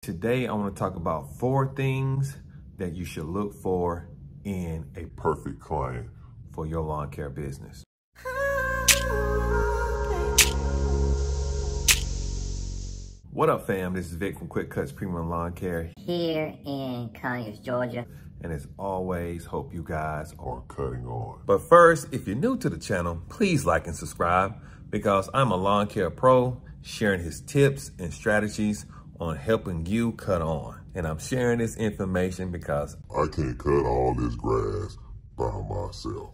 Today, I want to talk about 4 things that you should look for in a perfect client for your lawn care business. What up, fam? This is Vic from Cutz Premium Lawn Care here in Conyers, Georgia. And as always, hope you guys are cutting on. But first, if you're new to the channel, please like and subscribe because I'm a lawn care pro sharing his tips and strategies on helping you cut on. And I'm sharing this information because I can't cut all this grass by myself.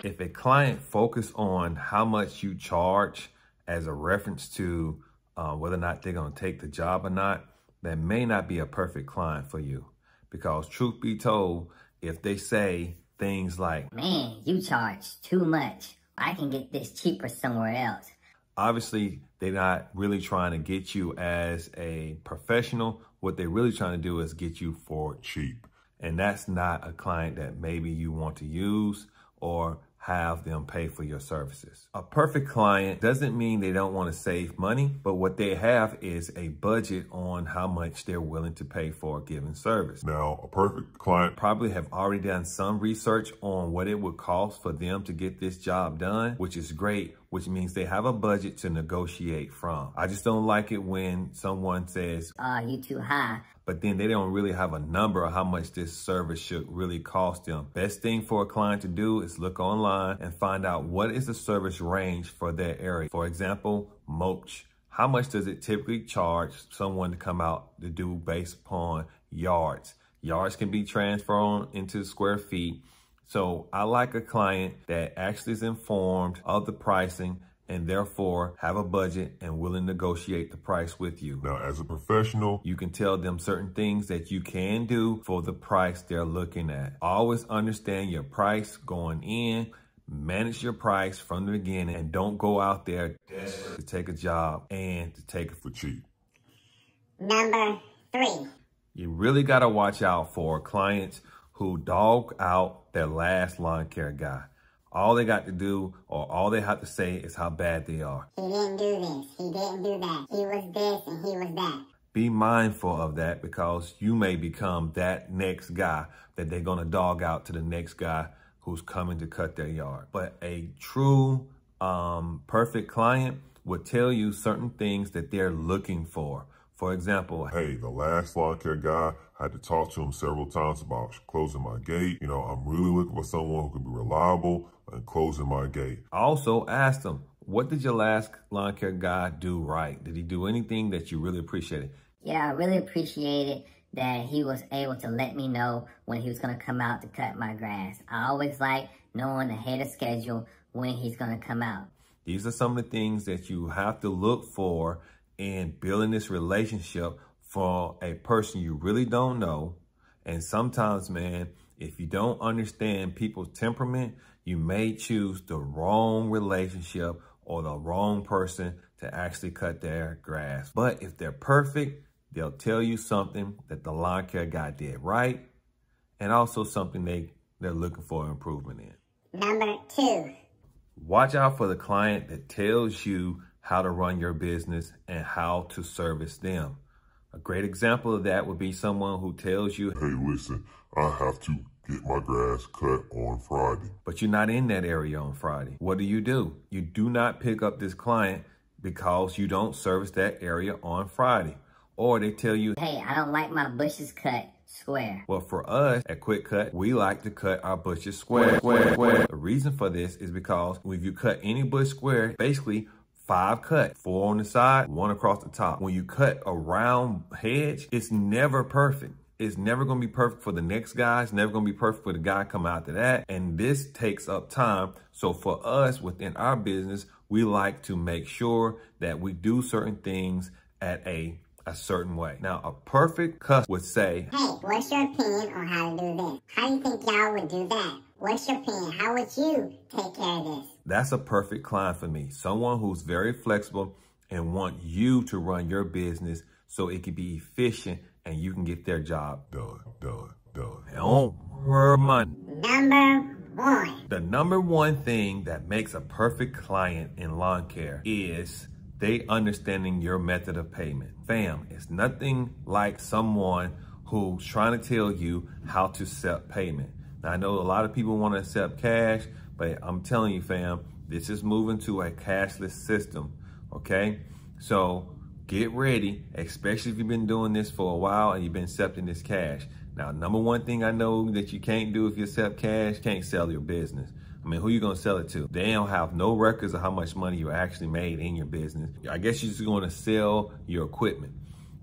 If a client focuses on how much you charge as a reference to whether or not they're gonna take the job or not, that may not be a perfect client for you. Because truth be told, if they say things like, "Man, you charge too much. I can get this cheaper somewhere else." Obviously, they're not really trying to get you as a professional. What they're really trying to do is get you for cheap. And that's not a client that maybe you want to use or have them pay for your services. A perfect client doesn't mean they don't want to save money, but what they have is a budget on how much they're willing to pay for a given service. Now, a perfect client probably have already done some research on what it would cost for them to get this job done, which is great, which means they have a budget to negotiate from. I just don't like it when someone says, you too high. But then they don't really have a number of how much this service should really cost them. Best thing for a client to do is look online and find out what is the service range for their area. For example, mulch. How much does it typically charge someone to come out to do based upon yards? Yards can be transferred into square feet. So I like a client that actually is informed of the pricing and therefore have a budget and willing to negotiate the price with you. Now, as a professional, you can tell them certain things that you can do for the price they're looking at. Always understand your price going in, manage your price from the beginning, and don't go out there desperate to take a job and to take it for cheap. Number 3. You really got to watch out for clients who dog out their last lawn care guy. All they got to do or all they have to say is how bad they are. He didn't do this. He didn't do that. He was this and he was that. Be mindful of that because you may become that next guy that they're going to dog out to the next guy who's coming to cut their yard. But a true perfect client will tell you certain things that they're looking for. For example, hey, the last lawn care guy, I had to talk to him several times about closing my gate. You know, I'm really looking for someone who can be reliable and closing my gate. Also ask them, what did your last lawn care guy do right? Did he do anything that you really appreciated? Yeah, I really appreciated that he was able to let me know when he was going to come out to cut my grass. I always like knowing ahead of schedule when he's going to come out. These are some of the things that you have to look for in building this relationship for a person you really don't know. And sometimes, man, if you don't understand people's temperament, you may choose the wrong relationship or the wrong person to actually cut their grass. But if they're perfect, they'll tell you something that the lawn care guy did right and also something they're looking for improvement in. Number 2. Watch out for the client that tells you how to run your business and how to service them. A great example of that would be someone who tells you, hey, listen, I have to get my grass cut on Friday. But you're not in that area on Friday. What do? You do not pick up this client because you don't service that area on Friday. Or they tell you, hey, I don't like my bushes cut square. Well, for us at Quick Cut, we like to cut our bushes square. The reason for this is because if you cut any bush square, basically 5 cut, 4 on the side, 1 across the top. When you cut a round hedge, it's never perfect. It's never going to be perfect for the next guy. It's never going to be perfect for the guy coming after that. And this takes up time. So for us within our business, we like to make sure that we do certain things at a certain way. Now, a perfect customer would say, hey, what's your opinion on how to do this? How do you think y'all would do that? What's your opinion? How would you take care of this? That's a perfect client for me. Someone who's very flexible and want you to run your business so it can be efficient and you can get their job done. On money. Number 1. The number one thing that makes a perfect client in lawn care is they understanding your method of payment. Fam, it's nothing like someone who's trying to tell you how to accept payment. Now, I know a lot of people want to accept cash, but I'm telling you, fam, this is moving to a cashless system, okay? So get ready, especially if you've been doing this for a while and you've been accepting this cash. Now, number one thing I know that you can't do if you accept cash, can't sell your business. I mean, who you gonna sell it to? They don't have no records of how much money you actually made in your business. I guess you're just gonna sell your equipment.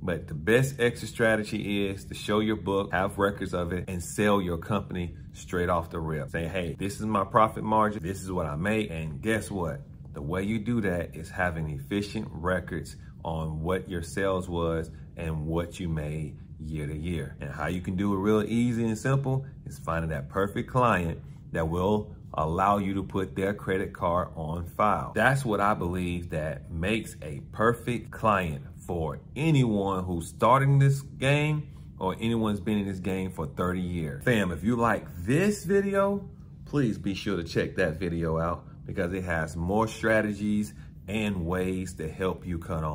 But the best exit strategy is to show your book, have records of it, and sell your company straight off the rip. Say, hey, this is my profit margin, this is what I make, and guess what? The way you do that is having efficient records on what your sales was and what you made year to year. And how you can do it real easy and simple is finding that perfect client that will allow you to put their credit card on file. That's what I believe that makes a perfect client for anyone who's starting this game or anyone's been in this game for 30 years. Fam, if you like this video, please be sure to check that video out because it has more strategies and ways to help you cut on.